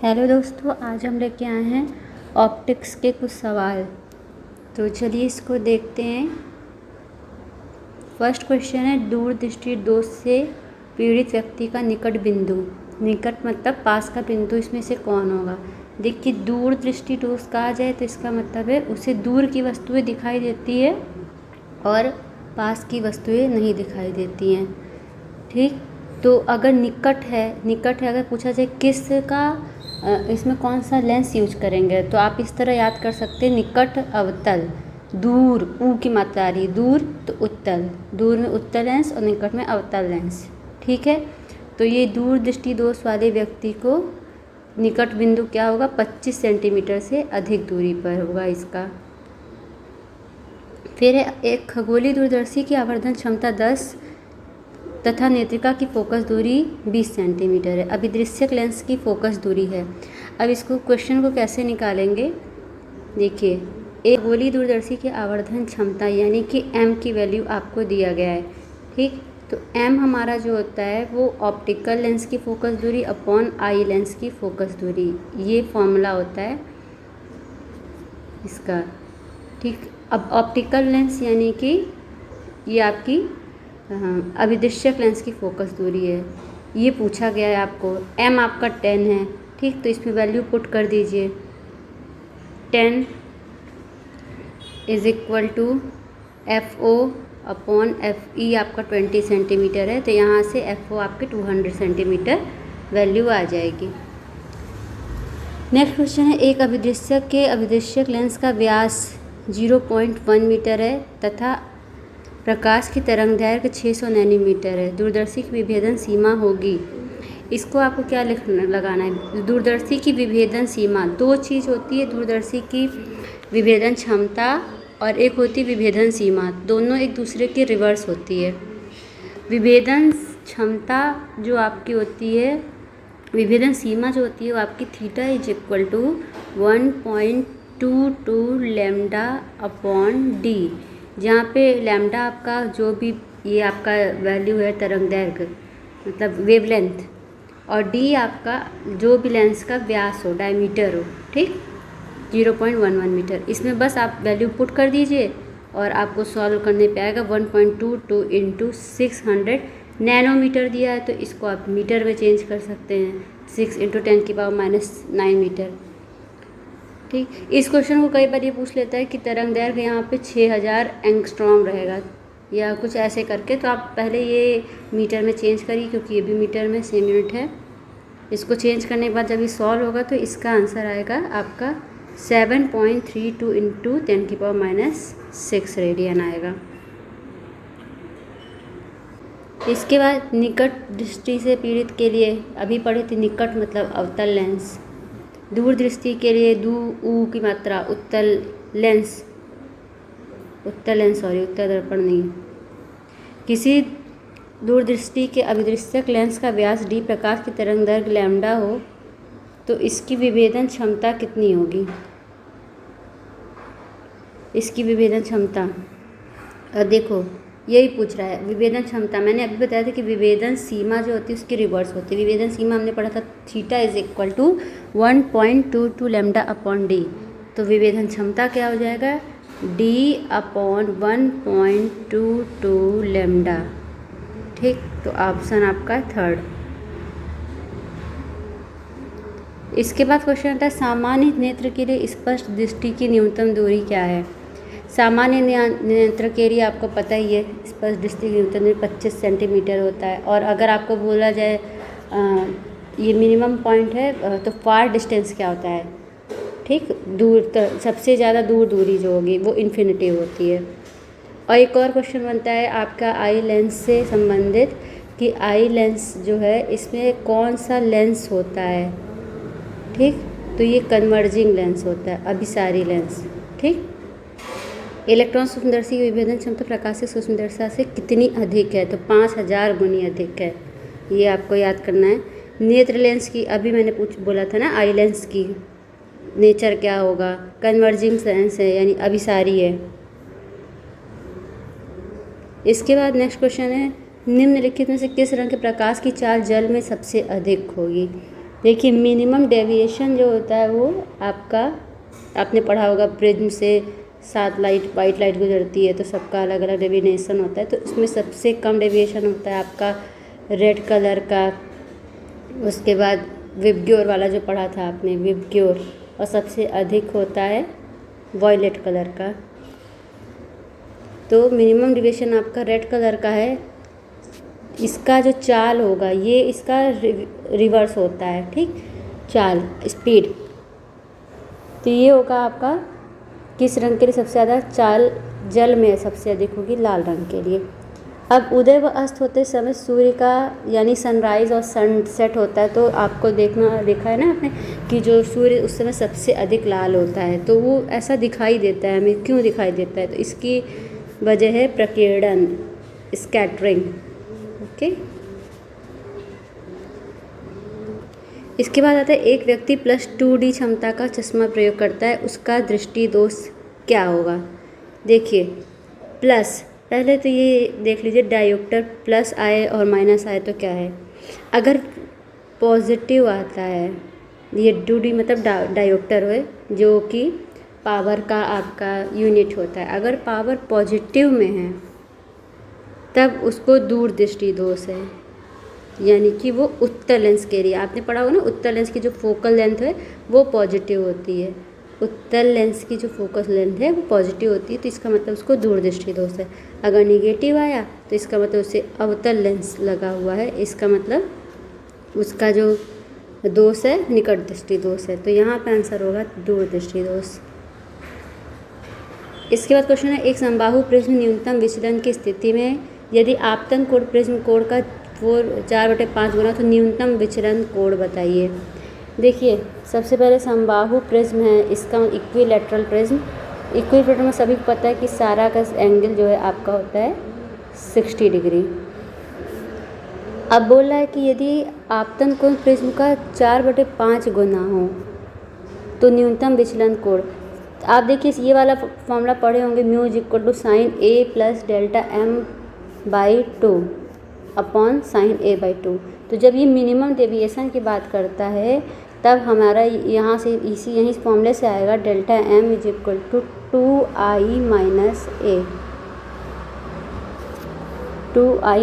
Hello दोस्तों, आज हम लेके आए हैं ऑप्टिक्स के कुछ सवाल। तो चलिए इसको देखते हैं। फर्स्ट क्वेश्चन है, दूर दृष्टि दोष से पीड़ित व्यक्ति का निकट बिंदु। निकट मतलब पास का बिंदु, इसमें से कौन होगा। देखिए, दूर दृष्टि दोष कहा जाए तो इसका मतलब है उसे दूर की वस्तुएं दिखाई देती है और पास की वस्तुएं नहीं दिखाई देती हैं। ठीक, तो अगर निकट है अगर पूछा जाए किस का इसमें कौन सा लेंस यूज करेंगे, तो आप इस तरह याद कर सकते हैं, निकट अवतल, दूर ऊ की मात्रा आ रही, दूर तो उत्तल, दूर में उत्तल लेंस और निकट में अवतल लेंस। ठीक है, तो ये दूर दृष्टि दोष वाले व्यक्ति को निकट बिंदु क्या होगा, 25 सेंटीमीटर से अधिक दूरी पर होगा इसका। फिर है, एक खगोलीय दूरदर्शी की आवर्धन क्षमता 10 तथा नेत्रिका की फोकस दूरी 20 सेंटीमीटर है। अभिदृश्यक लेंस की फोकस दूरी है। अब इसको क्वेश्चन को कैसे निकालेंगे, देखिए, एक खगोलीय दूरदर्शी की आवर्धन क्षमता यानी कि m की वैल्यू आपको दिया गया है। ठीक, तो m हमारा जो होता है वो ऑप्टिकल लेंस की फोकस दूरी अपॉन आई लेंस की फोकस दूरी, ये फॉर्मूला होता है इसका। ठीक, अब ऑप्टिकल लेंस यानी कि ये आपकी अभिदृश्यक लेंस की फोकस दूरी है, ये पूछा गया है आपको। m आपका 10 है। ठीक, तो इसमें वैल्यू पुट कर दीजिए। 10 is equal to FO upon FE आपका 20 सेंटीमीटर है, तो यहाँ से FO आपके 200 सेंटीमीटर वैल्यू आ जाएगी। नेक्स्ट क्वेश्चन है, एक अभिदृश्यक के अभिदृश्यक लेंस का व्यास 0.1 मीटर है तथा प्रकाश की तरंगदैर्घ्य 600 नैनोमीटर है। दूरदर्शी की विभेदन सीमा होगी। इसको आपको क्या लगाना है, दूरदर्शी की विभेदन सीमा। दो चीज़ होती है, दूरदर्शी की विभेदन क्षमता और एक होती है विभेदन सीमा, दोनों एक दूसरे के रिवर्स होती है। विभेदन क्षमता जो आपकी होती है, विभेदन सीमा जो होती है वो आपकी theta is equal to 1.22 lambda upon D, जहाँ पे लैम्डा आपका जो भी ये आपका वैल्यू है तरंगदैर्घ्य मतलब वेवलेंथ, और डी आपका जो भी लेंस का व्यास हो, डायमीटर हो। ठीक, 0.11 मीटर। इसमें बस आप वैल्यू पुट कर दीजिए और आपको सॉल्व करने पे आएगा 1.22 इंटू 600 नैनोमीटर दिया है, तो इसको आप मीटर में चेंज कर सकते हैं, 6 इंटू 10⁻⁹ मीटर। ठीक, इस क्वेश्चन को कई बार ये पूछ लेता है कि तरंगदैर्घ्य यहाँ पे 6000 एंगस्ट्रॉम रहेगा या कुछ ऐसे करके, तो आप पहले ये मीटर में चेंज करिए क्योंकि ये भी मीटर में सेम यूनिट है। इसको चेंज करने के बाद जब ये सॉल्व होगा तो इसका आंसर आएगा आपका 7.32 इंटू 10⁻⁶ रेडियन आएगा। इसके बाद निकट दृष्टि से पीड़ित के लिए अभी पढ़े थे, निकट मतलब अवतल लेंस, दूर दृष्टि के लिए ऊ की मात्रा उत्तल लेंस उत्तल दर्पण नहीं। किसी दूरदृष्टि के अभिदृश्यक लेंस का व्यास d, प्रकाश की तरंगदैर्घ्य लैम्डा हो तो इसकी विभेदन क्षमता कितनी होगी। इसकी विभेदन क्षमता देखो यही पूछ रहा है, विभेदन क्षमता। मैंने अभी बताया था कि विभेदन सीमा जो होती है उसकी रिवर्स होती है। विभेदन सीमा हमने पढ़ा था, theta is equal to 1.22 lambda upon D, तो विभेदन क्षमता क्या हो जाएगा, d अपॉन 1.22 लैम्डा। ठीक, तो ऑप्शन आपका थर्ड। इसके बाद क्वेश्चन आता है, सामान्य नेत्र के लिए स्पष्ट दृष्टि की न्यूनतम दूरी क्या है। सामान्य नेत्र के लिए आपको पता ही है, स्पष्ट दृष्टि की न्यूनतम दूरी 25 सेंटीमीटर होता है। और अगर आपको बोला जाए ये मिनिमम पॉइंट है, तो फार डिस्टेंस क्या होता है। ठीक, दूर सबसे ज़्यादा दूर दूरी जो होगी वो इन्फिनिटी होती है। और एक और क्वेश्चन बनता है आपका आई लेंस से संबंधित कि आई लेंस जो है इसमें कौन सा लेंस होता है। ठीक, तो ये कन्वर्जिंग लेंस होता है, अभिसारी लेंस। ठीक, इलेक्ट्रॉन सूक्ष्मदर्शी की विभेदन क्षमता प्रकाश से सूक्ष्मदर्शी से कितनी अधिक है, तो 5000 गुनी अधिक है, ये आपको याद करना है। नेत्र लेंस की अभी मैंने बोला था ना, आई लेंस की नेचर क्या होगा, कन्वर्जिंग लेंस है यानी अभिसारी है। इसके बाद नेक्स्ट क्वेश्चन है, निम्नलिखित में से किस रंग के प्रकाश की चाल जल में सबसे अधिक होगी। देखिए मिनिमम डेविएशन जो होता है वो आपका, आपने पढ़ा होगा प्रिज्म से 7 लाइट वाइट लाइट गुजरती है तो सबका अलग अलग डेविएशन होता है, तो उसमें सबसे कम डेविएशन होता है आपका रेड कलर का। उसके बाद विबग्योर वाला जो पढ़ा था आपने, विबग्योर, और सबसे अधिक होता है वॉयलेट कलर का। तो मिनिमम डेविएशन आपका रेड कलर का है। इसका जो चाल होगा ये इसका रिवर्स होता है, ठीक, चाल स्पीड। तो ये होगा आपका किस रंग के लिए सबसे ज़्यादा चाल, जल में सबसे अधिक होगी लाल रंग के लिए। अब उदय व अस्त होते समय सूर्य का यानी सनराइज़ और सनसेट होता है, तो आपको देखा है ना आपने कि जो सूर्य उस समय सबसे अधिक लाल होता है, तो वो ऐसा दिखाई देता है हमें। क्यों दिखाई देता है? तो इसकी वजह है प्रकीर्णन, स्कैटरिंग। ओके, इसके बाद आता है एक व्यक्ति +2D क्षमता का चश्मा प्रयोग करता है, उसका दृष्टि दोष क्या होगा? देखिए प्लस, पहले तो ये देख लीजिए डायोप्टर प्लस आए और माइनस आए तो क्या है। अगर पॉजिटिव आता है, ये 2D मतलब डायोप्टर है जो कि पावर का आपका यूनिट होता है। अगर पावर पॉजिटिव में है तब उसको दूरदृष्टि दोष है, यानी कि वो उत्तल लेंस के लिए, आपने पढ़ा होगा ना, उत्तल लेंस की जो फोकल लेंथ है वो पॉजिटिव होती है। उत्तल लेंस की जो फोकस लेंथ है वो पॉजिटिव होती है, तो इसका मतलब उसको दूरदृष्टि दोष है। अगर निगेटिव आया तो इसका मतलब उसे अवतल लेंस लगा हुआ है, इसका मतलब उसका जो दोष है निकट दृष्टि दोष है। तो यहाँ पे आंसर होगा दूरदृष्टि दोष। इसके बाद क्वेश्चन है एक समबाहु प्रिज्म न्यूनतम विचलन की स्थिति में यदि आपतन कोण प्रिज्म कोण का 4/5 गुना तो न्यूनतम विचलन कोण बताइए। देखिए सबसे पहले समबाहु प्रिज्म है, इसका इक्विलैटरल प्रिज्म। इक्विलैटरल में सभी को पता है कि सारा का एंगल जो है आपका होता है 60 डिग्री। अब बोल रहा है कि यदि आपतन कोण प्रिज्म का 4/5 गुना हो तो न्यूनतम विचलन कोण। आप देखिए ये वाला फॉर्मूला पढ़े होंगे, mu is equal to sine A plus delta M by 2 upon sine A by 2। तो जब ये मिनिमम डेविएशन की बात करता है तब हमारा यहाँ से यही फॉर्मूले से आएगा delta M is equal to 2i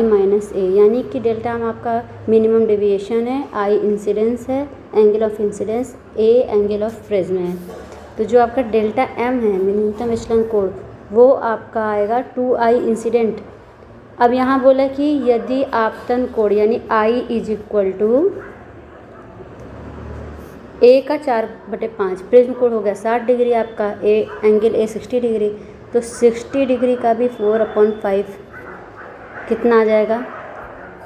minus A, यानी कि डेल्टा एम आपका मिनिमम डेविएशन है, आई इंसिडेंस है, angle of incidence, A angle of prism है। तो जो आपका डेल्टा एम है न्यूनतम विचलन कोण वो आपका आएगा 2i इंसिडेंट। अब यहाँ बोला कि यदि आपतन कोण यानी आई इज इक्वल टू ए का 4/5, प्रिज्म कोण हो गया 60 डिग्री, आपका ए एंगल ए 60 डिग्री, तो 60 डिग्री का भी 4/5 कितना आ जाएगा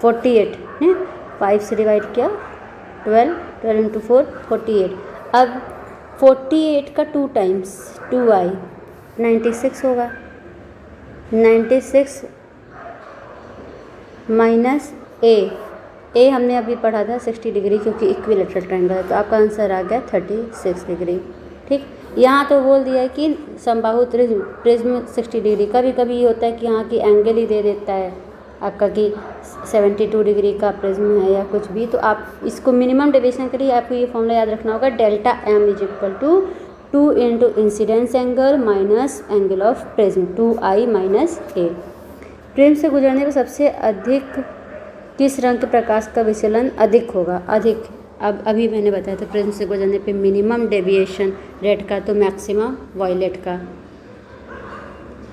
48 है। 5 से डिवाइड किया 12 इंटू 4 48। अब 48 का 2 टाइम्स 2i 96 होगा, 96 माइनस ए हमने अभी पढ़ा था 60 डिग्री क्योंकि इक्विलैटरल ट्रायंगल है, तो आपका आंसर आ गया 36 डिग्री। ठीक, यहाँ तो बोल दिया है कि समबाहु प्रिज्म 60 डिग्री। कभी कभी ये होता है कि यहाँ की एंगल ही दे देता है आपका कि 72 डिग्री का प्रिज्म है या कुछ भी, तो आप इसको मिनिमम डेविएशन के लिए आपको ये फॉर्मूला याद रखना होगा, delta M is equal to 2 into incidence angle minus angle of prism 2i minus A. Prism से गुजरने पर सबसे अधिक किस रंग के प्रकाश का विचलन अधिक होगा? अधिक, अब अभी मैंने बताया था प्रिज्म से गुजरने पे मिनिमम डेविएशन रेड का तो मैक्सिमम वॉयलेट का।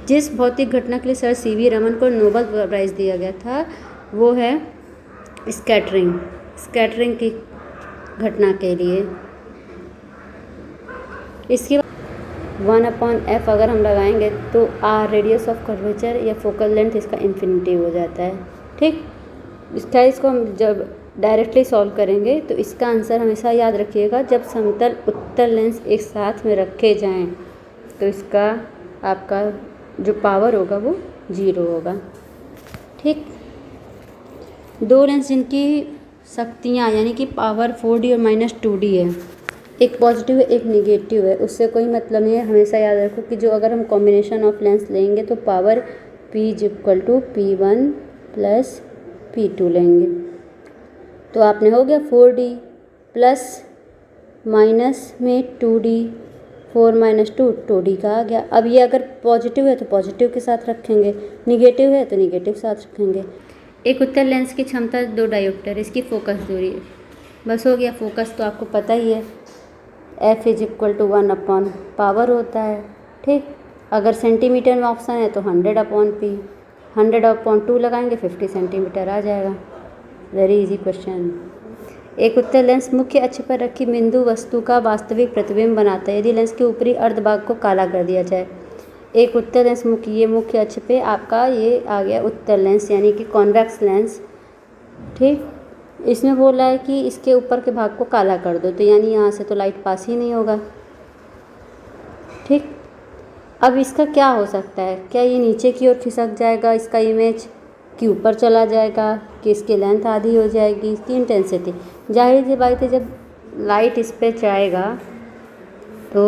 जिस भौतिक घटना के लिए सर सीवी रमन को नोबेल प्राइज़ दिया गया था वो है स्कैटरिंग की घटना के लिए। इसके बाद 1/f अगर हम लगाएंगे तो आर रेडियस ऑफ कर्वेचर या फोकल लेंथ इसका इन्फिनिटी हो जाता है। ठीक, इसको हम जब डायरेक्टली सॉल्व करेंगे तो इसका आंसर हमेशा याद रखिएगा, जब समतल उत्तल लेंस एक साथ में रखे जाएं तो इसका आपका जो पावर होगा वो 0 होगा। ठीक, 2 लेंस जिनकी शक्तियाँ यानी कि पावर 4D और -2D है, एक पॉजिटिव है एक निगेटिव है, उससे कोई मतलब नहीं है। हमेशा याद रखो कि जो अगर हम कॉम्बिनेशन ऑफ लेंस लेंगे तो power P is equal to P1 plus P2 लेंगे, तो आपने हो गया 4D प्लस माइनस में 2D, 4 माइनस 2 2D का आ गया। अब ये अगर पॉजिटिव है तो पॉजिटिव के साथ रखेंगे, निगेटिव है तो निगेटिव के साथ रखेंगे। एक उत्तल लेंस की क्षमता 2 डायोप्टर, इसकी फोकस दूरी है। बस हो गया। फोकस तो आपको पता ही है, F = 1/पावर होता है। ठीक, अगर सेंटीमीटर में ऑप्शन है तो 100/P, 100/2 लगाएंगे 50 सेंटीमीटर आ जाएगा। Very easy question. एक उत्तल लेंस मुख्य अक्ष पर रखी बिंदु वस्तु का वास्तविक प्रतिबिंब बनाता है यदि लेंस के ऊपरी अर्धभाग को काला कर दिया जाए। एक उत्तल लेंस मुख्य अक्ष पे आपका ये आ गया उत्तल लेंस यानी कि कॉन्वेक्स लेंस। ठीक, इसमें बोला है कि इसके ऊपर के भाग को काला कर दो, तो यानी यहाँ से तो लाइट पास ही नहीं होगा। ठीक, अब इसका क्या हो सकता है, क्या ये नीचे की ओर खिसक जाएगा, इसका इमेज कि ऊपर चला जाएगा, कि इसकी लेंथ आधी हो जाएगी, इसकी इंटेंसिटी। जाहिर सी बात है, जब लाइट इस पर जाएगा तो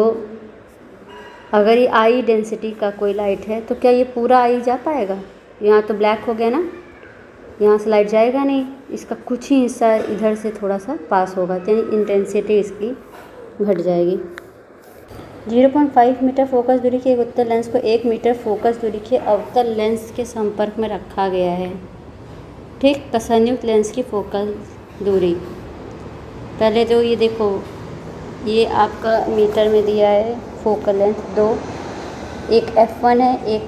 अगर ये आई डेंसिटी का कोई लाइट है तो क्या ये पूरा आई जा पाएगा? यहाँ तो ब्लैक हो गया ना, यहाँ से लाइट जाएगा नहीं, इसका कुछ ही हिस्सा इधर से थोड़ा सा पास होगा, यानी इंटेंसिटी इसकी घट जाएगी। 0.5 मीटर फोकस दूरी के एक उत्तल लेंस को 1 मीटर फोकस दूरी के अवतल लेंस के संपर्क में रखा गया है। ठीक, तो संयुक्त लेंस की फोकस दूरी, पहले तो ये देखो, ये आपका मीटर में दिया है फोकल लेंथ 2, एक F1 है, एक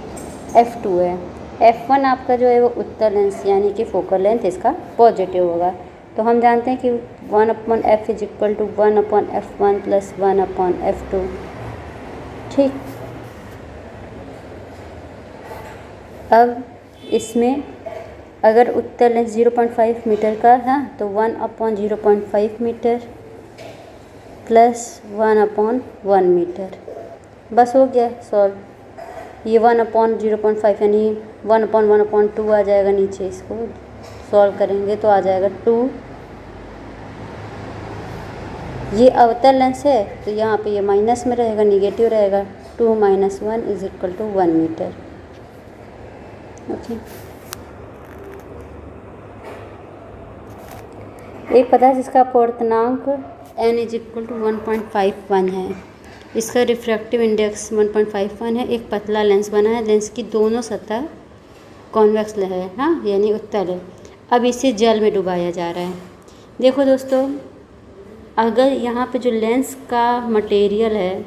F2 है। F1 आपका जो है वो उत्तल लेंस यानी कि फोकल लेंथ इसका पॉजिटिव होगा। तो हम जानते हैं कि 1/F = 1/F1 + 1/F2। ठीक, अब इसमें अगर उत्तल लेंस 0.5 मीटर का है तो 1/0.5 मीटर + 1/1 मीटर। बस हो गया सॉल्व। ये 1/0.5 यानी 1/1/2 आ जाएगा नीचे, इसको सॉल्व करेंगे तो आ जाएगा 2। ये अवतल लेंस है तो यहाँ पे ये माइनस में रहेगा, निगेटिव रहेगा, 2 - 1 = 1 मीटर। ओके, एक पदार्थ जिसका अपवर्तनांक n = 1.51 है, इसका रिफ्रैक्टिव इंडेक्स 1.51 है। एक पतला लेंस बना है, लेंस की दोनों सतह कॉन्वेक्स है, हाँ यानी उत्तल है। अब इसे जल में डुबाया जा रहा है। देखो दोस्तों, अगर यहाँ पे जो लेंस का मटेरियल है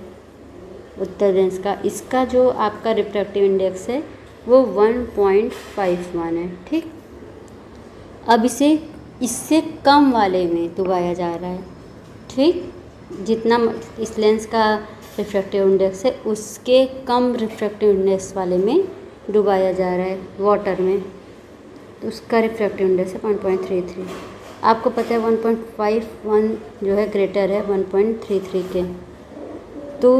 उत्तल लेंस का, इसका जो आपका रिफ्रैक्टिव इंडेक्स है वो 1.51 है। ठीक, अब इसे इससे कम वाले में डुबाया जा रहा है। ठीक, जितना इस लेंस का रिफ्रैक्टिव इंडेक्स है उसके कम रिफ्रैक्टिव इंडेक्स वाले में डुबाया जा रहा है वाटर में, तो उसका रिफ्रैक्टिव इंडेक्स है 1.33। आपको पता है 1.51 जो है ग्रेटर है 1.33 के। तो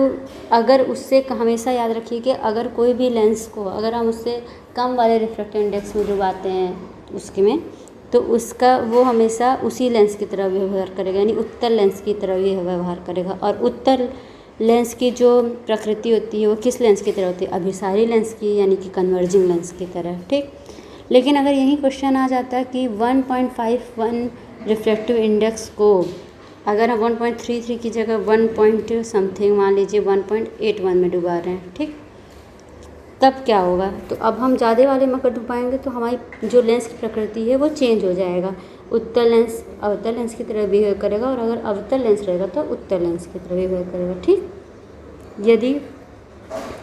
अगर उससे हमेशा याद रखिए कि अगर कोई भी लेंस को अगर हम उससे कम वाले रिफ्रैक्टिव इंडेक्स में डुबाते हैं उसके में, तो उसका वो हमेशा उसी लेंस की तरह व्यवहार करेगा, यानी उत्तल लेंस की तरह ये व्यवहार करेगा। और उत्तल लेंस की जो प्रकृति होती है वो किस लेंस की तरह होती है? अभिसारी लेंस की, यानी कि कन्वर्जिंग लेंस की तरह। ठीक, लेकिन अगर यही क्वेश्चन आ जाता है कि 1.51 रिफ्रैक्टिव इंडेक्स को अगर हम 1.33 की जगह 1 पॉइंट समथिंग मान लीजिए 1.81 में डुबा रहे हैं, ठीक, तब क्या होगा? तो अब हम ज़्यादा वाले में अगर डुबाएंगे तो हमारी जो लेंस की प्रकृति है वो चेंज हो जाएगा। उत्तल लेंस अवतल लेंस की तरह बिहेव करेगा, और अगर अवतल लेंस रहेगा तो उत्तल लेंस की तरह बिहेव करेगा। ठीक, यदि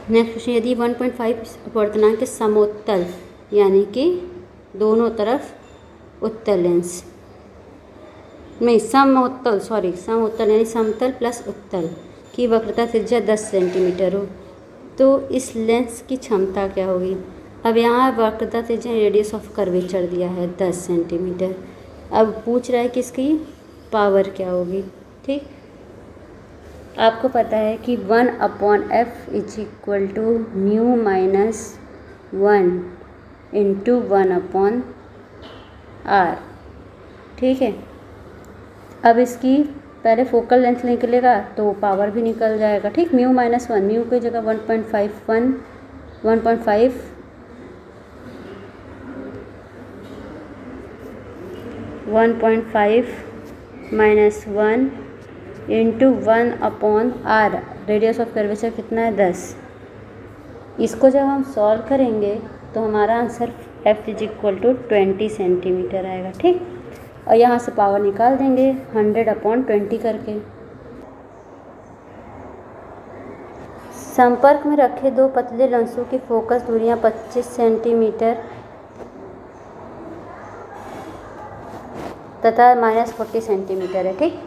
नेक्स्ट क्वेश्चन, यदि 1.5 अपवर्तनांक के समोत्तल यानी कि दोनों तरफ उत्तल लेंस में समोत्तल यानी समतल प्लस उत्तल की वक्रता त्रिज्या 10 सेंटीमीटर हो, तो इस लेंस की क्षमता क्या होगी? अब यहाँ वक्रता त्रिज्या रेडियस ऑफ कर्वेचर दिया है 10 सेंटीमीटर। अब पूछ रहा है कि इसकी पावर क्या होगी। ठीक, आपको पता है कि 1/f = μ - 1 × 1/r। ठीक है, अब इसकी पहले फोकल लेंथ निकलेगा तो पावर भी निकल जाएगा। ठीक, μ - 1 म्यू की जगह 1.51 1.5 1.5 -1 into 1/r, radius of curvature कितना है 10। इसको जब हम सॉल्व करेंगे तो हमारा answer f is equal to 20 centimetre आएगा। ठीक, और यहाँ से पावर निकाल देंगे 100/20 करके। संपर्क में रखे दो पतले लेंसों की फोकस दूरियां 25 सेंटीमीटर तथा -40 सेंटीमीटर है। ठीक,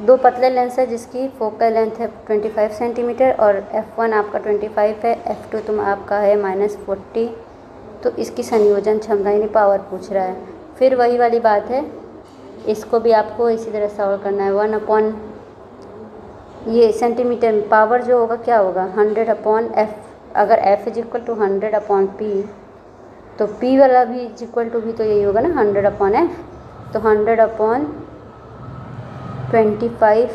दो पतले लेंस है जिसकी फोकल लेंथ है 25 सेंटीमीटर और f1 आपका 25 है, f2 आपका है -40। तो इसकी संयोजन क्षमता यानी पावर पूछ रहा है। फिर वही वाली बात है, इसको भी आपको इसी तरह सॉल्व करना है। 1/, ये सेंटीमीटर में पावर जो होगा क्या होगा 100/f। अगर f is equal to 100/p तो p वाला भी इज इक्वल टू भी तो यही होगा ना 100/f। तो 100/25,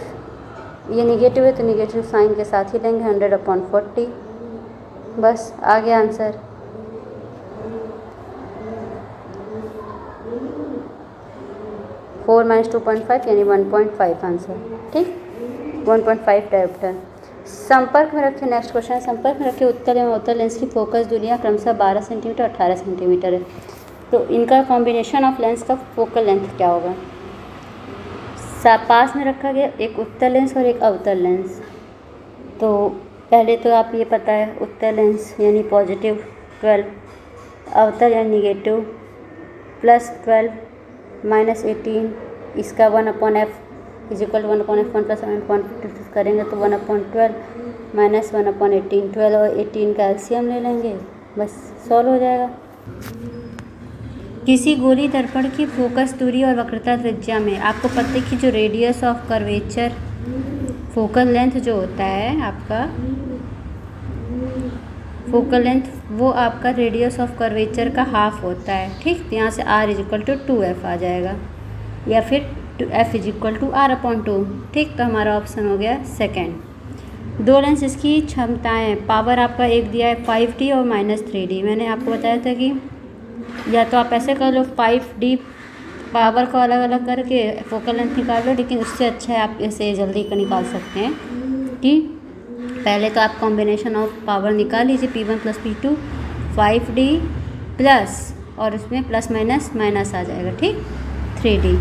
ये निगेटिव है तो निगेटिव साइन के साथ ही लेंगे 100/40। बस आ गया आंसर। फोर माइनस 2.5 यानी 1.5 आंसर। ठीक, 1.5 डायोप्टर। संपर्क में रखे, नेक्स्ट क्वेश्चन, संपर्क में रखे उत्तल एवं अवतल लेंस की फोकस दूरियां क्रमशः 12 सेंटीमीटर और 18 सेंटीमीटर है। तो इनका कॉम्बिनेशन ऑफ लेंस का फोकल लेंथ क्या होगा। पास में रखा गया एक उत्तल लेंस और एक अवतल लेंस। तो पहले तो आप ये पता है उत्तल लेंस यानी +12, अवतल यानी नेगेटिव +12 -18, इसका 1/f इज इक्वल 1/f1 + 1/50 करेंगे तो 1/12 - 1/18, 12 और 18 का एलसीएम ले लेंगे, बस सॉल्व हो जाएगा। किसी गोली दर्पण की फोकस दूरी और वक्रता त्रिज्या में आपको पता है कि जो radius of curvature focal length जो होता है आपका फोकल लेंथ वो आपका रेडियस ऑफ कर्वेचर का हाफ होता है। ठीक, तो यहाँ से r is equal to 2f आ जाएगा या फिर f is equal to r/2। ठीक, तो हमारा ऑप्शन हो गया सेकेंड। दो लेंस इसकी क्षमताएँ, पावर आपका एक दिया है 5D और -3D। मैंने आपको बताया था कि या तो आप ऐसे कर लो 5D पावर को अलग अलग करके फोकल लेंथ निकाल लो, लेकिन उससे अच्छा है आप इसे जल्दी का निकाल सकते हैं कि पहले तो आप कॉम्बिनेशन ऑफ पावर निकाल लीजिए P1 + P2 5D प्लस और उसमें प्लस माइनस माइनस आ जाएगा। ठीक, 3D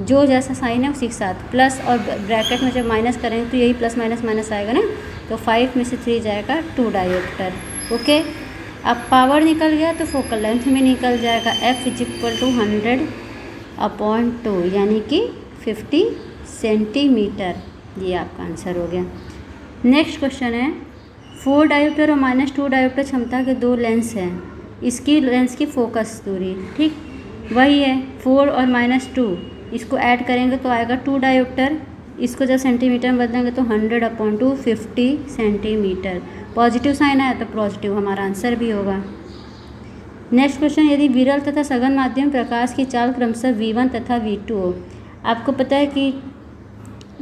जो जैसा साइन है उसी के साथ प्लस और ब्रैकेट में जब माइनस करेंगे तो यही प्लस माइनस माइनस आएगा ना, तो 5 में से 3 जाएगा 2 डायोप्टर। ओके, अब पावर निकल गया तो फोकल लेंथ में निकल जाएगा f इज इक्वल टू 100/2 यानी कि 50 सेंटीमीटर। ये आपका आंसर हो गया। नेक्स्ट क्वेश्चन है 4 डायोप्टर और -2 डायोप्टर क्षमता के दो लेंस हैं, इसकी लेंस की फोकस दूरी। ठीक, वही है 4 और -2, इसको ऐड करेंगे तो आएगा 2 डायोप्टर। इसको जब सेंटीमीटर में बदलेंगे तो 100/2 50 सेंटीमीटर। पॉजिटिव साइन आया तो पॉजिटिव हमारा आंसर भी होगा। नेक्स्ट क्वेश्चन, यदि विरल तथा सघन माध्यम प्रकाश की चाल क्रमशः v1 तथा v2 हो। आपको पता है कि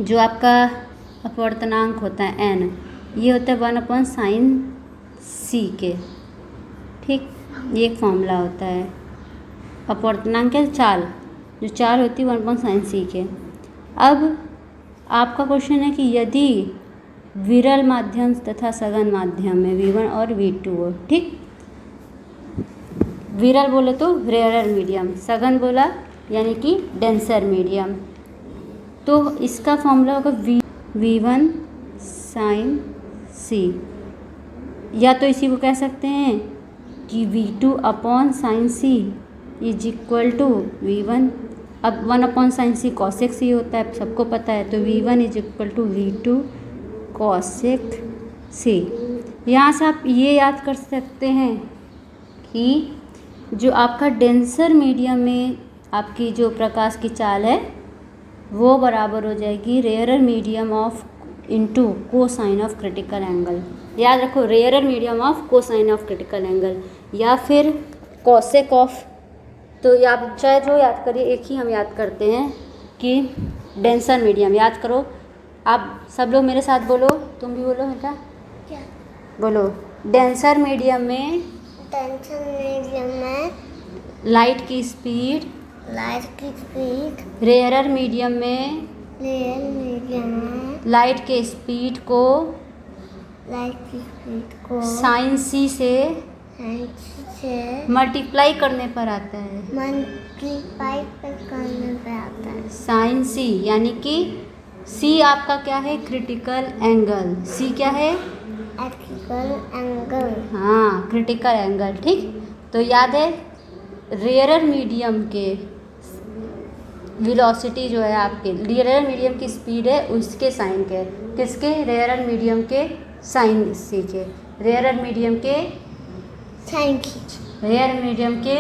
जो आपका अपवर्तनांक होता है n, ये होता है 1/sin के। ठीक, ये एक फॉर्मूला होता है अपवर्तनांक के चाल, जो चाल होती है 1/sin के। अब आपका क्वेश्चन है कि यदि विरल माध्यम तथा सघन माध्यम में v1 और v2 हो। ठीक, विरल बोले तो रेयरर मीडियम, सघन बोला यानी कि डेंसर मीडियम। तो इसका फॉर्मूला होगा v1 sin c, या तो इसी को कह सकते हैं कि v2/sin c is equal to v1। अब 1/sin c cosec c होता है, सबको पता है, तो v1 is equal to v2 cosec c। यहाँ से आप ये याद कर सकते हैं कि जो आपका डेंसर मीडियम में आपकी जो प्रकाश की चाल है वो बराबर हो जाएगी rarer medium of into cosine of critical angle. याद रखो, rarer medium of cosine of critical angle या फिर कॉसेक ऑफ। तो आप चाहे जो याद करिए, एक ही हम याद करते हैं कि डेंसर मीडियम याद करो। आप सब लोग मेरे साथ बोलो, तुम भी बोलो बेटा, क्या बोलो। डेंसर मीडियम में लाइट की स्पीड लाइट की स्पीड रेयरर मीडियम में रेयर मीडियम में लाइट के स्पीड को लाइट की स्पीड को साइन सी से से मल्टीप्लाई करने पर आता है। मल्टीप्लाई करने पे आता है। साइन सी यानी कि सी आपका क्या है? Critical angle. सी क्या है? Critical angle. हाँ, क्रिटिकल एंगल। ठीक, तो याद है रेयरर मीडियम के वेलोसिटी जो है आपके, रेयरर मीडियम की स्पीड है उसके साइन के, किसके? रेयरर मीडियम के साइन सी के, रेयरर मीडियम के साइन खींच, रेयर मीडियम के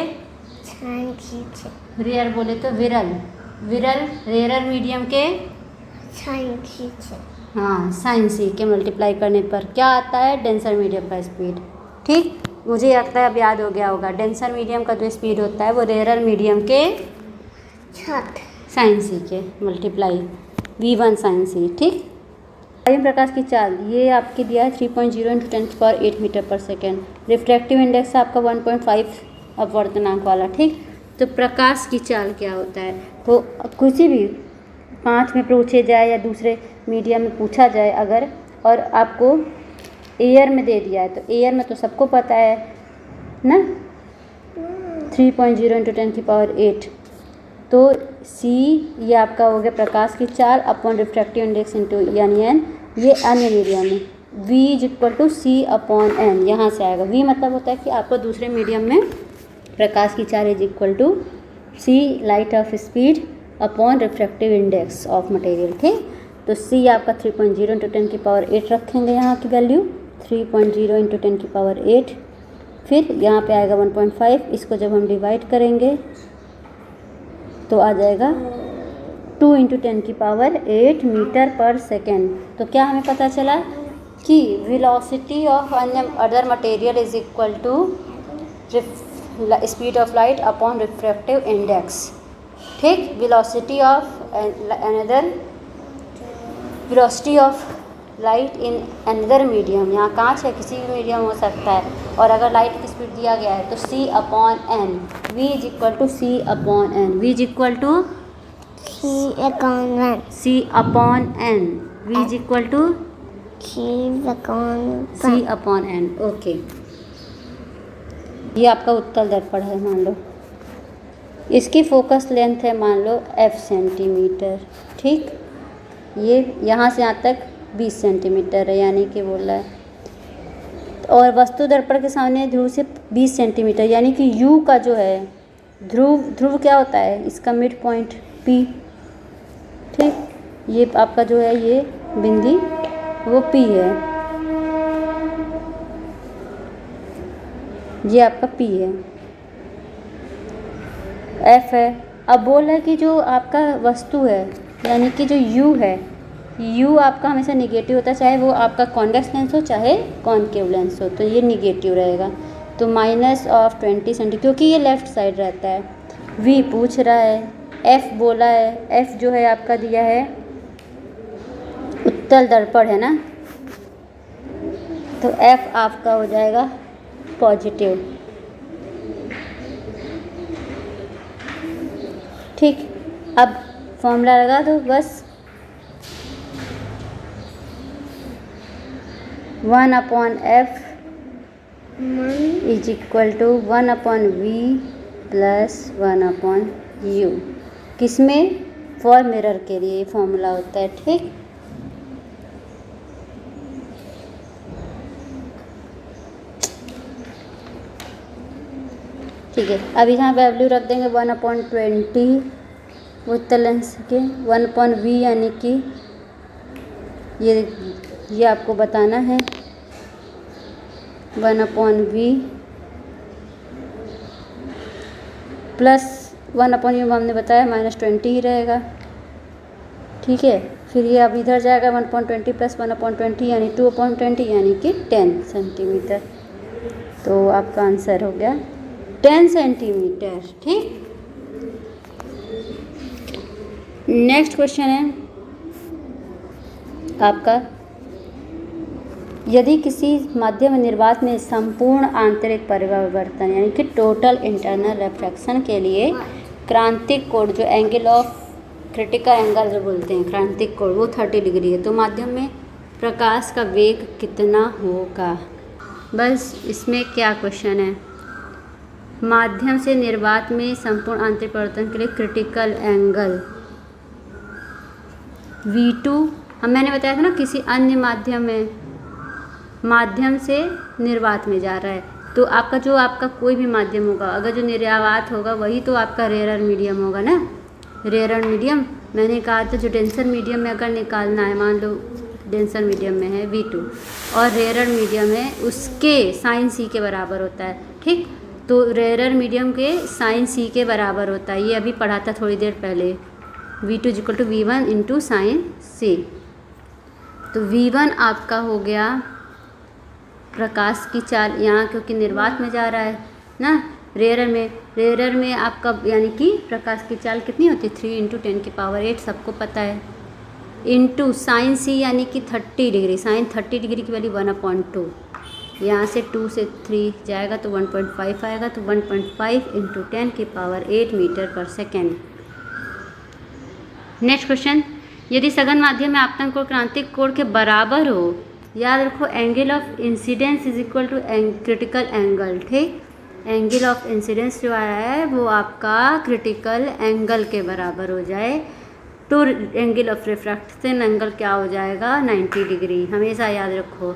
साइन खींच, रेयर बोले तो विरल, विरल रेयरर मीडियम के साइन खींच। हाँ, साइन सी के मल्टीप्लाई करने पर क्या आता है? डेंसर मीडियम का स्पीड। ठीक, मुझे लगता है अब याद हो गया होगा। डेंसर मीडियम का जो स्पीड होता है वो रेयरर मीडियम के साइन सी के मल्टीप्लाई V1 साइन सी। ठीक, आर्यन प्रकाश की चाल ये आपके दिया है 3.0 × 10⁸ मीटर पर सेकेंड। रिफ्रैक्टिव इंडेक्स आपका 1.5 अपवर्तनांक वाला। ठीक, तो प्रकाश की चाल क्या होता है? तो किसी भी 5 में पूछे जाए या दूसरे मीडियम में पूछा जाए अगर, और आपको एयर में दे दिया है तो एयर में तो सबको पता है ना, 3.0 × 10⁸। तो सी ये आपका हो गया प्रकाश की चाल अपॉन रिफ्रैक्टिव इंडेक्स इंटू यानी एन, ये अन्य मीडियम में V = C/n यहाँ से आएगा। V मतलब होता है कि आपको दूसरे मीडियम में प्रकाश की चाल = C light of speed upon refractive index of material. ठीक, तो C आपका 3.0 × 10⁸ रखेंगे यहाँ की वैल्यू 3.0 × 10⁸। फिर यहाँ पे आएगा 1.5, इसको जब हम डिवाइड करेंगे तो आ जाएगा 2 × 10⁸ मीटर पर सेकेंड। तो क्या हमें पता चला कि velocity of other material is equal to speed of light upon refractive index. ठीक, velocity of light in another medium, यहाँ कांच है किसी भी मीडियम हो सकता है, और अगर लाइट की स्पीड दिया गया है तो C/n, V = C/n, V = C/n, V = C/n। Okay, ये आपका उत्तल दर्पण है मान लो, इसकी फोकस लेंथ है मान लो f सेंटीमीटर। ठीक, ये यहाँ से यहाँ तक 20 सेंटीमीटर है, यानी कि बोल रहा है, और वस्तु दर्पण के सामने ध्रुव से 20 सेंटीमीटर, यानी कि U का जो है ध्रुव क्या होता है? इसका मिड पॉइंट P। ठीक, ये आपका जो है ये बिंदी वो P है, ये आपका P है, F है। अब बोल रहा है कि जो आपका वस्तु है यानी कि जो U है, U आपका हमेशा निगेटिव होता है, चाहे वो आपका कॉन्वेक्स लेंस हो चाहे कॉनकेव लेंस हो, तो ये निगेटिव रहेगा। तो -20 सेंटी, क्योंकि ये लेफ़्ट साइड रहता है। V पूछ रहा है, F बोला है, F जो है आपका दिया है उत्तल दर्पण है ना, तो F आपका हो जाएगा पॉजिटिव। ठीक, अब फॉर्मूला लगा दो बस, 1/f is equal to 1/v plus 1/u। किसमें? फॉर मिरर के लिए फॉर्मूला होता है। ठीक, ठीक है, अब यहाँ वैल्यू रख देंगे 1/20 उत्तल लेंस के, 1/v यानी कि ये आपको बताना है 1/v प्लस 1/u हमने बताया -20 ही रहेगा। ठीक है, फिर ये अब इधर जाएगा 1/20 प्लस 1/20 यानी 2/20 यानी कि 10 सेंटीमीटर। तो आपका आंसर हो गया 10 सेंटीमीटर। ठीक, नेक्स्ट क्वेश्चन है आपका, यदि किसी माध्यम निर्वात में संपूर्ण आंतरिक परिवर्तन यानी कि टोटल इंटरनल रिफ्रैक्शन के लिए क्रांतिक कोण जो एंगल ऑफ क्रिटिकल एंगल जो बोलते हैं क्रांतिक कोण, वो 30 डिग्री है। तो माध्यम में प्रकाश का वेग कितना होगा? बस इसमें क्या क्वेश्चन है, माध्यम से निर्वात में संपूर्ण आंतरिक परिवर्तन के लिए क्रिटिकल एंगल V2, मैंने बताया था ना किसी अन्य माध्यम से निर्वात में जा रहा है, तो आपका कोई भी माध्यम होगा, अगर जो निर्वात होगा वही तो आपका रेयर मीडियम होगा ना। रेयर मीडियम मैंने कहा था, जो डेंसर मीडियम में अगर निकालना है, मान लो डेंसर मीडियम में है V2 और रेयर मीडियम है, उसके साइन C के बराबर होता है। ठीक, तो रेयर मीडियम के साइन C के बराबर होता है, ये अभी पढ़ा था थोड़ी देर पहले। V2 = V1 × sign C। तो V1 आपका हो गया प्रकाश की चाल, यहाँ क्योंकि निर्वात में जा रहा है ना, रेयर में आपका यानी कि प्रकाश की चाल कितनी होती है 3 × 10⁸ सबको पता है, इंटू साइन C यानी कि 30 डिग्री, साइन 30 डिग्री की वैल्यू 1/2, यहाँ से 2 से 3 जाएगा तो 1.5 आएगा, तो 1.5 × 10⁸ मीटर/सेकेंड। नेक्स्ट क्वेश्चन, यदि सघन माध्यम में आपतन कोण क्रांतिक कोण के बराबर हो, याद रखो angle of incidence = critical angle. ठीक, एंगल ऑफ इंसिडेंस जो आया है वो आपका क्रिटिकल एंगल के बराबर हो जाए, तो एंगल ऑफ रिफ्रैक्शन एंगल क्या हो जाएगा 90 डिग्री। हमेशा याद रखो,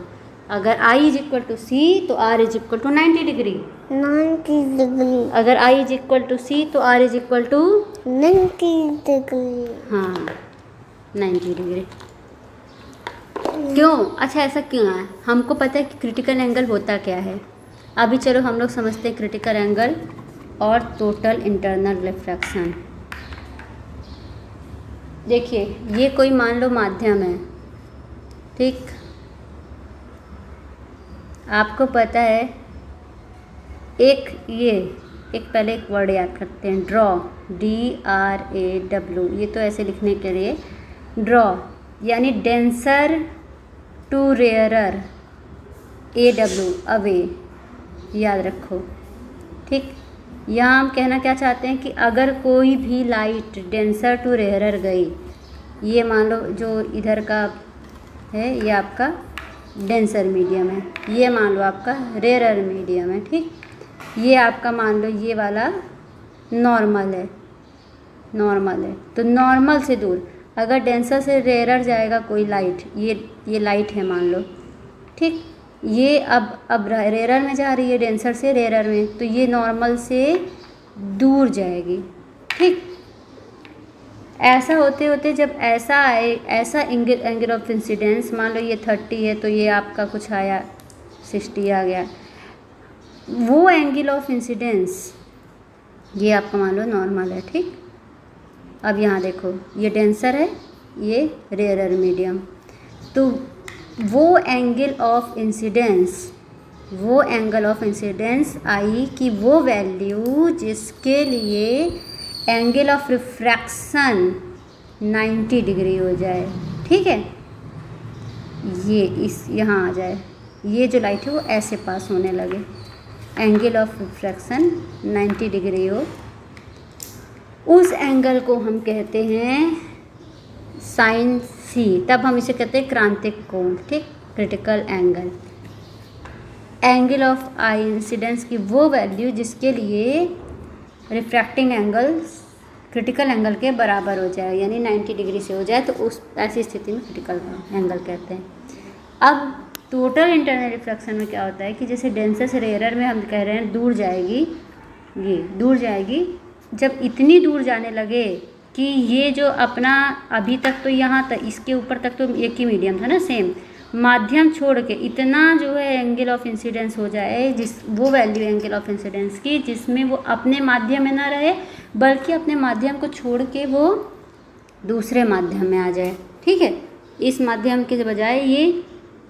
अगर I = C तो R = 90 डिग्री, 90 डिग्री। अगर I = C तो R = 90 डिग्री। हाँ 90 डिग्री। क्यों? अच्छा ऐसा क्यों है? हमको पता है कि क्रिटिकल एंगल होता क्या है। अभी चलो हम लोग समझते हैं क्रिटिकल एंगल और टोटल इंटरनल रिफ्रैक्शन। देखिए ये कोई मान लो माध्यम है, ठीक, आपको पता है पहले एक वर्ड याद करते हैं, ड्रॉ, DRAW, ये तो ऐसे लिखने के लिए ड्रॉ यानी denser to rarer, AW away, याद रखो। ठीक, यहाँ हम कहना क्या चाहते हैं कि अगर कोई भी लाइट डेंसर टू रेयरर गई, ये मान लो जो इधर का है ये आपका डेंसर मीडियम है, ये मान लो आपका रेयरर मीडियम है। ठीक, ये आपका मान लो ये वाला नॉर्मल है, तो नॉर्मल से दूर अगर डेंसर से रेयरर जाएगा कोई लाइट, ये लाइट है मान लो, ठीक, ये अब रेयरर में जा रही है डेंसर से रेयरर में, तो ये नॉर्मल से दूर जाएगी। ठीक, ऐसा होते होते जब ऐसा एंगल ऑफ इंसिडेंस, मान लो ये 30 है तो ये आपका कुछ आया 60 आ गया, वो एंगल ऑफ इंसिडेंस ये आपका मान लो नॉर्मल है। ठीक, अब यहाँ देखो ये डेंसर है, ये रेयरर मीडियम, तो वो एंगल ऑफ इंसिडेंस आई कि वो वैल्यू जिसके लिए एंगल ऑफ रिफ्रैक्शन 90 डिग्री हो जाए। ठीक है, ये यहाँ आ जाए, ये जो लाइट है वो ऐसे पास होने लगे, एंगल ऑफ रिफ्रैक्शन 90 डिग्री हो, उस एंगल को हम कहते हैं साइन C, तब हम इसे कहते हैं क्रांतिक कोण। ठीक, critical angle of I incidence की वो वैल्यू जिसके लिए रिफ्रैक्टिंग एंगल क्रिटिकल एंगल के बराबर हो जाए, यानी 90 डिग्री से हो जाए, तो उस ऐसी स्थिति में क्रिटिकल एंगल कहते हैं। अब टोटल इंटरनल रिफ्रैक्शन में क्या होता है कि जैसे डेंसर से रेयरर में हम कह रहे हैं दूर जाएगी, जब इतनी दूर जाने लगे कि ये जो अपना अभी तक तो यहाँ तक इसके ऊपर तक तो एक ही मीडियम था ना, सेम माध्यम छोड़ के इतना जो है एंगल ऑफ इंसिडेंस हो जाए, वो वैल्यू एंगल ऑफ इंसिडेंस की जिसमें वो अपने माध्यम में ना रहे बल्कि अपने माध्यम को छोड़ के वो दूसरे माध्यम में आ जाए। ठीक है, इस माध्यम के बजाय ये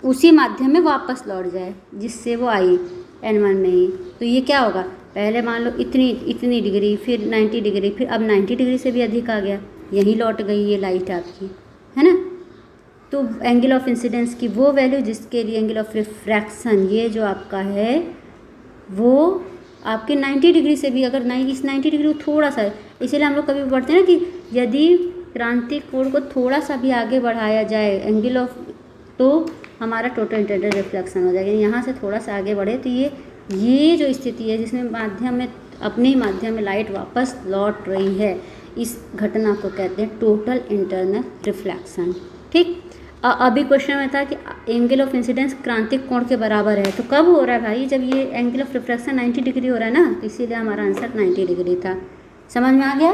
उसी माध्यम में वापस लौट जाए जिससे वो आई N1 में ही। तो ये क्या होगा, पहले मान लो इतनी डिग्री, फिर 90 डिग्री, फिर अब 90 डिग्री से भी अधिक आ गया, यहीं लौट गई ये लाइट आपकी, है ना। तो एंगल ऑफ इंसिडेंस की वो वैल्यू जिसके लिए एंगल ऑफ रिफ्रैक्शन ये जो आपका है वो आपके 90 डिग्री से भी अगर इस 90 डिग्री को थोड़ा सा है, इसीलिए हम लोग कभी पढ़ते हैं ना कि यदि क्रांतिक कोण को थोड़ा सा भी आगे बढ़ाया जाए एंगल ऑफ, तो हमारा टोटल इंटरनल रिफ्लेक्शन हो जाएगा। यहाँ से थोड़ा सा आगे बढ़े तो ये जो स्थिति है जिसमें माध्यम में अपने ही माध्यम में लाइट वापस लौट रही है, इस घटना को कहते हैं टोटल इंटरनल रिफ्लेक्शन। ठीक, अभी क्वेश्चन में था कि एंगल ऑफ इंसिडेंस क्रांतिक कोण के बराबर है, तो कब हो रहा है भाई? जब ये एंगल ऑफ रिफ्लेक्शन 90 डिग्री हो रहा है ना, तो इसीलिए हमारा आंसर 90 डिग्री था। समझ में आ गया?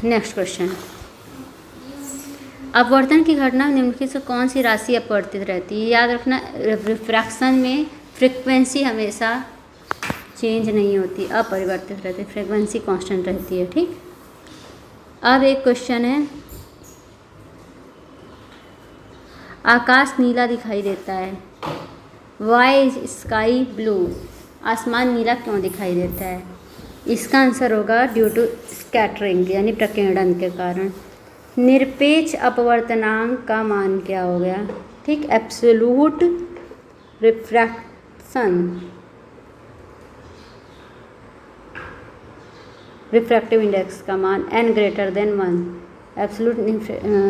नेक्स्ट क्वेश्चन, अपवर्तन की घटना निम्नलिखित से कौन सी राशि अपवर्तित रहती है? याद रखना, रिफ्रैक्शन में फ्रिक्वेंसी हमेशा चेंज नहीं होती, अपरिवर्तित रहती है, फ्रिक्वेंसी कांस्टेंट रहती है। ठीक, अब एक क्वेश्चन है, आकाश नीला दिखाई देता है, वाई इज स्काई ब्लू, आसमान नीला क्यों दिखाई देता है? इसका आंसर होगा ड्यू टू स्कैटरिंग, यानी प्रकीर्णन के कारण। निरपेक्ष अपवर्तनांक का मान क्या हो गया? ठीक, एब्सोल्यूट रिफ्रैक्टिव इंडेक्स का मान n greater than 1, absolute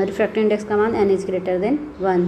refractive index का मान n is greater than 1।